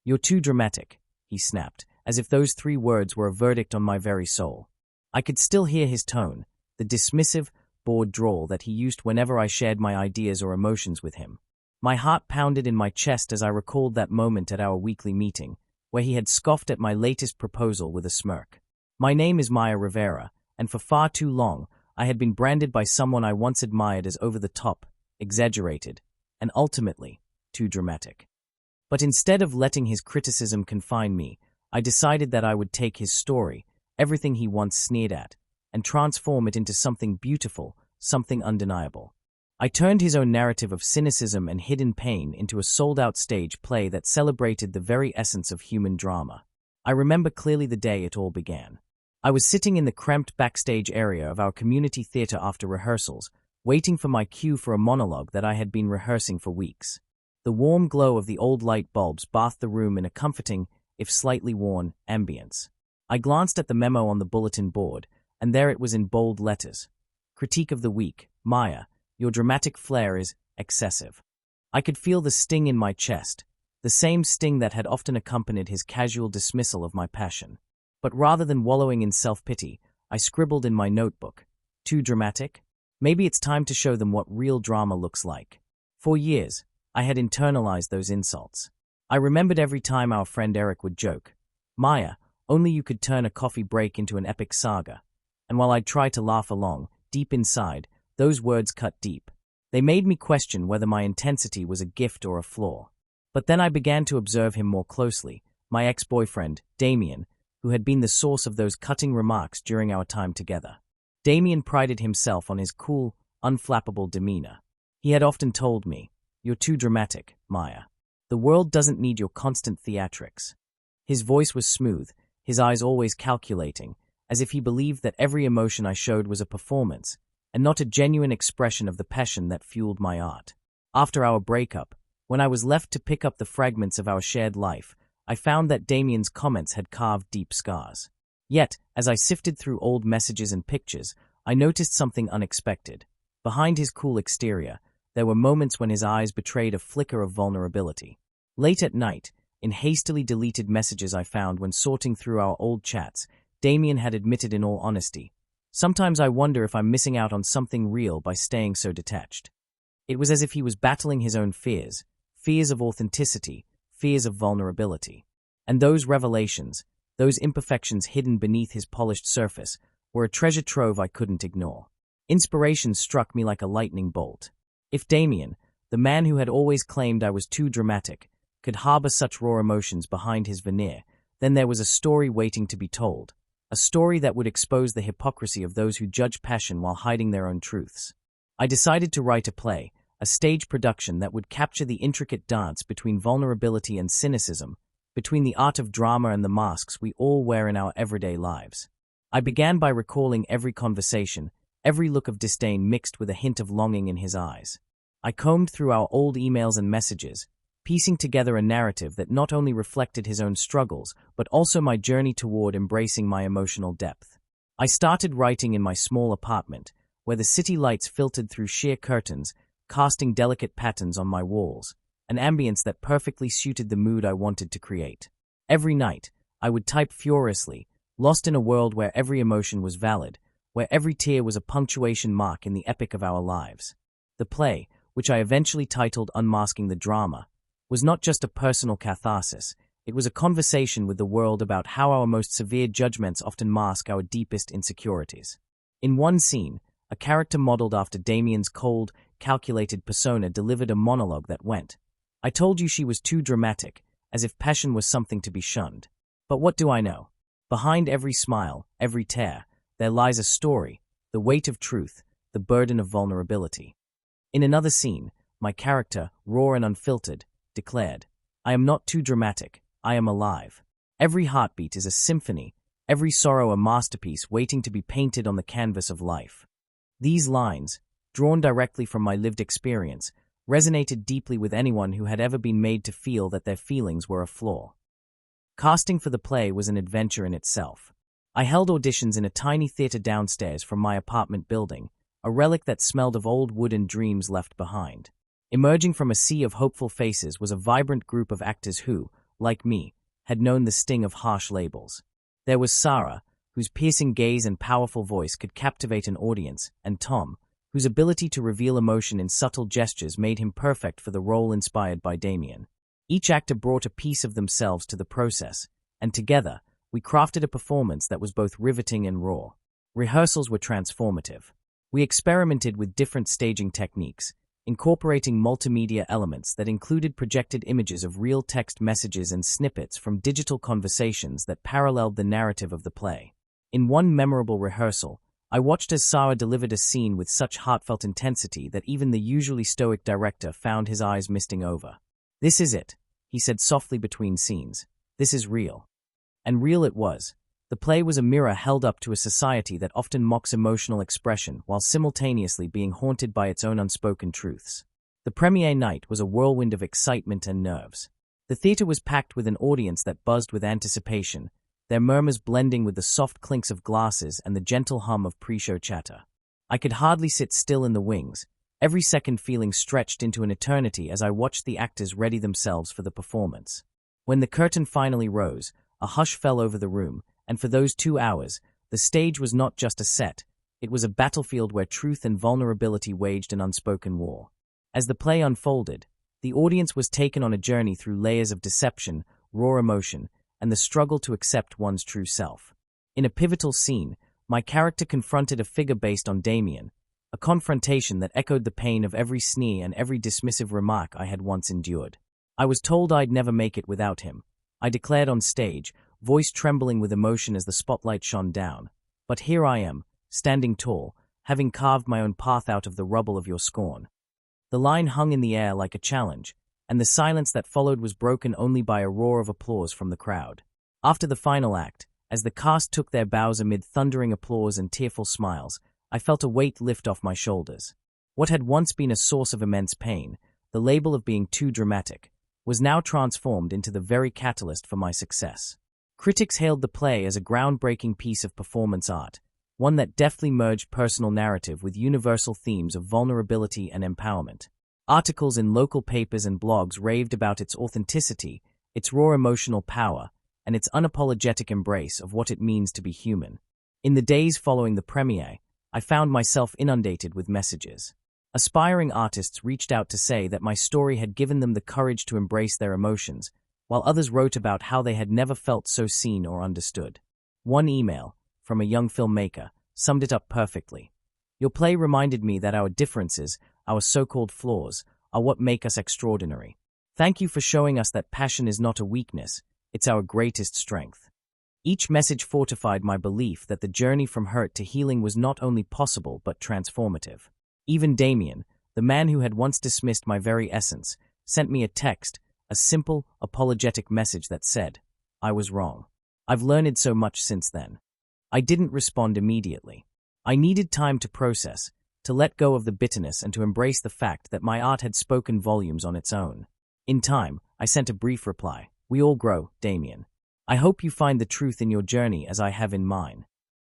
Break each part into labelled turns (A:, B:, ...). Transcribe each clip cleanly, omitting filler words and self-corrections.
A: "You're too dramatic," he snapped, as if those 3 words were a verdict on my very soul. I could still hear his tone, the dismissive, bored drawl that he used whenever I shared my ideas or emotions with him. My heart pounded in my chest as I recalled that moment at our weekly meeting, where he had scoffed at my latest proposal with a smirk. My name is Maya Rivera, and for far too long, I had been branded by someone I once admired as over-the-top, exaggerated, and ultimately, too dramatic. But instead of letting his criticism confine me, I decided that I would take his story, everything he once sneered at, and transform it into something beautiful, something undeniable. I turned his own narrative of cynicism and hidden pain into a sold-out stage play that celebrated the very essence of human drama. I remember clearly the day it all began. I was sitting in the cramped backstage area of our community theater after rehearsals, waiting for my cue for a monologue that I had been rehearsing for weeks. The warm glow of the old light bulbs bathed the room in a comforting, if slightly worn, ambience. I glanced at the memo on the bulletin board, and there it was in bold letters. Critique of the week, Maya, your dramatic flair is excessive. I could feel the sting in my chest, the same sting that had often accompanied his casual dismissal of my passion. But rather than wallowing in self-pity, I scribbled in my notebook, "Too dramatic? Maybe it's time to show them what real drama looks like." For years, I had internalized those insults. I remembered every time our friend Eric would joke, "Maya, only you could turn a coffee break into an epic saga." And while I'd try to laugh along, deep inside, those words cut deep. They made me question whether my intensity was a gift or a flaw. But then I began to observe him more closely, my ex-boyfriend, Damien, who had been the source of those cutting remarks during our time together. Damien prided himself on his cool, unflappable demeanor. He had often told me, "You're too dramatic, Maya. The world doesn't need your constant theatrics." His voice was smooth, his eyes always calculating, as if he believed that every emotion I showed was a performance, and not a genuine expression of the passion that fueled my art. After our breakup, when I was left to pick up the fragments of our shared life, I found that Damien's comments had carved deep scars. Yet, as I sifted through old messages and pictures, I noticed something unexpected. Behind his cool exterior, there were moments when his eyes betrayed a flicker of vulnerability. Late at night, in hastily deleted messages I found when sorting through our old chats, Damien had admitted in all honesty, "Sometimes I wonder if I'm missing out on something real by staying so detached." It was as if he was battling his own fears, fears of authenticity, fears of vulnerability. And those revelations, those imperfections hidden beneath his polished surface, were a treasure trove I couldn't ignore. Inspiration struck me like a lightning bolt. If Damien, the man who had always claimed I was too dramatic, could harbor such raw emotions behind his veneer, then there was a story waiting to be told. A story that would expose the hypocrisy of those who judge passion while hiding their own truths. I decided to write a play, a stage production that would capture the intricate dance between vulnerability and cynicism, between the art of drama and the masks we all wear in our everyday lives. I began by recalling every conversation, every look of disdain mixed with a hint of longing in his eyes. I combed through our old emails and messages, piecing together a narrative that not only reflected his own struggles, but also my journey toward embracing my emotional depth. I started writing in my small apartment, where the city lights filtered through sheer curtains, casting delicate patterns on my walls, an ambience that perfectly suited the mood I wanted to create. Every night, I would type furiously, lost in a world where every emotion was valid, where every tear was a punctuation mark in the epic of our lives. The play, which I eventually titled Unmasking the Drama, was not just a personal catharsis, it was a conversation with the world about how our most severe judgments often mask our deepest insecurities. In one scene, a character modeled after Damien's cold, calculated persona delivered a monologue that went, "I told you she was too dramatic," as if passion was something to be shunned. But what do I know? Behind every smile, every tear, there lies a story, the weight of truth, the burden of vulnerability. In another scene, my character, raw and unfiltered, declared, "I am not too dramatic, I am alive. Every heartbeat is a symphony, every sorrow a masterpiece waiting to be painted on the canvas of life." These lines, drawn directly from my lived experience, resonated deeply with anyone who had ever been made to feel that their feelings were a flaw. Casting for the play was an adventure in itself. I held auditions in a tiny theater downstairs from my apartment building, a relic that smelled of old wood and dreams left behind. Emerging from a sea of hopeful faces was a vibrant group of actors who, like me, had known the sting of harsh labels. There was Sarah, whose piercing gaze and powerful voice could captivate an audience, and Tom, whose ability to reveal emotion in subtle gestures made him perfect for the role inspired by Damien. Each actor brought a piece of themselves to the process, and together, we crafted a performance that was both riveting and raw. Rehearsals were transformative. We experimented with different staging techniques, incorporating multimedia elements that included projected images of real text messages and snippets from digital conversations that paralleled the narrative of the play. In one memorable rehearsal, I watched as Sarah delivered a scene with such heartfelt intensity that even the usually stoic director found his eyes misting over. "This is it," he said softly between scenes. "This is real." And real it was. The play was a mirror held up to a society that often mocks emotional expression while simultaneously being haunted by its own unspoken truths. The premiere night was a whirlwind of excitement and nerves. The theater was packed with an audience that buzzed with anticipation, their murmurs blending with the soft clinks of glasses and the gentle hum of pre-show chatter. I could hardly sit still in the wings, every second feeling stretched into an eternity as I watched the actors ready themselves for the performance. When the curtain finally rose, a hush fell over the room, and for those 2 hours, the stage was not just a set, it was a battlefield where truth and vulnerability waged an unspoken war. As the play unfolded, the audience was taken on a journey through layers of deception, raw emotion, and the struggle to accept one's true self. In a pivotal scene, my character confronted a figure based on Damien, a confrontation that echoed the pain of every sneer and every dismissive remark I had once endured. I was told I'd never make it without him, I declared on stage, voice trembling with emotion as the spotlight shone down. But here I am, standing tall, having carved my own path out of the rubble of your scorn. The line hung in the air like a challenge, and the silence that followed was broken only by a roar of applause from the crowd. After the final act, as the cast took their bows amid thundering applause and tearful smiles, I felt a weight lift off my shoulders. What had once been a source of immense pain, the label of being too dramatic, was now transformed into the very catalyst for my success. Critics hailed the play as a groundbreaking piece of performance art, one that deftly merged personal narrative with universal themes of vulnerability and empowerment. Articles in local papers and blogs raved about its authenticity, its raw emotional power, and its unapologetic embrace of what it means to be human. In the days following the premiere, I found myself inundated with messages. Aspiring artists reached out to say that my story had given them the courage to embrace their emotions, while others wrote about how they had never felt so seen or understood. One email, from a young filmmaker, summed it up perfectly. "Your play reminded me that our differences, our so-called flaws, are what make us extraordinary. Thank you for showing us that passion is not a weakness, it's our greatest strength." Each message fortified my belief that the journey from hurt to healing was not only possible but transformative. Even Damien, the man who had once dismissed my very essence, sent me a text, a simple, apologetic message that said, "I was wrong. I've learned so much since then." I didn't respond immediately. I needed time to process, to let go of the bitterness and to embrace the fact that my art had spoken volumes on its own. In time, I sent a brief reply. "We all grow, Damien. I hope you find the truth in your journey as I have in mine."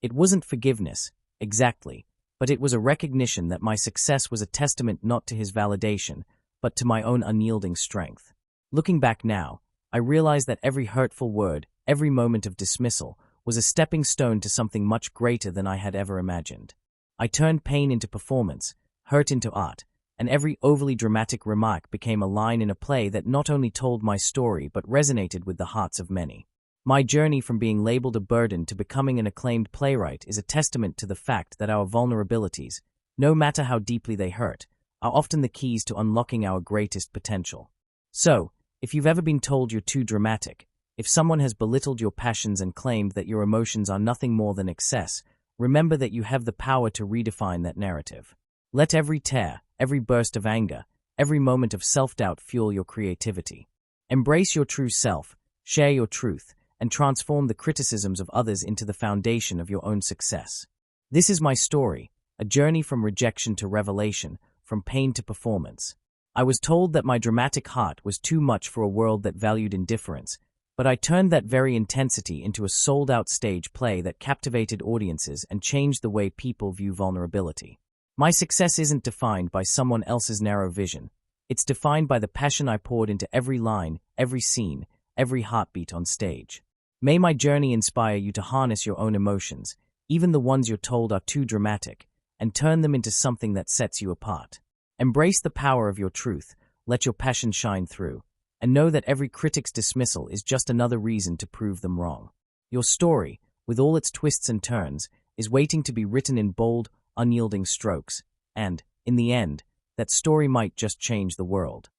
A: It wasn't forgiveness, exactly, but it was a recognition that my success was a testament not to his validation, but to my own unyielding strength. Looking back now, I realize that every hurtful word, every moment of dismissal, was a stepping stone to something much greater than I had ever imagined. I turned pain into performance, hurt into art, and every overly dramatic remark became a line in a play that not only told my story but resonated with the hearts of many. My journey from being labeled a burden to becoming an acclaimed playwright is a testament to the fact that our vulnerabilities, no matter how deeply they hurt, are often the keys to unlocking our greatest potential. So, if you've ever been told you're too dramatic, if someone has belittled your passions and claimed that your emotions are nothing more than excess, remember that you have the power to redefine that narrative. Let every tear, every burst of anger, every moment of self-doubt fuel your creativity. Embrace your true self, share your truth, and transform the criticisms of others into the foundation of your own success. This is my story, a journey from rejection to revelation, from pain to performance. I was told that my dramatic heart was too much for a world that valued indifference, but I turned that very intensity into a sold-out stage play that captivated audiences and changed the way people view vulnerability. My success isn't defined by someone else's narrow vision. It's defined by the passion I poured into every line, every scene, every heartbeat on stage. May my journey inspire you to harness your own emotions, even the ones you're told are too dramatic, and turn them into something that sets you apart. Embrace the power of your truth, let your passion shine through, and know that every critic's dismissal is just another reason to prove them wrong. Your story, with all its twists and turns, is waiting to be written in bold, unyielding strokes, and, in the end, that story might just change the world.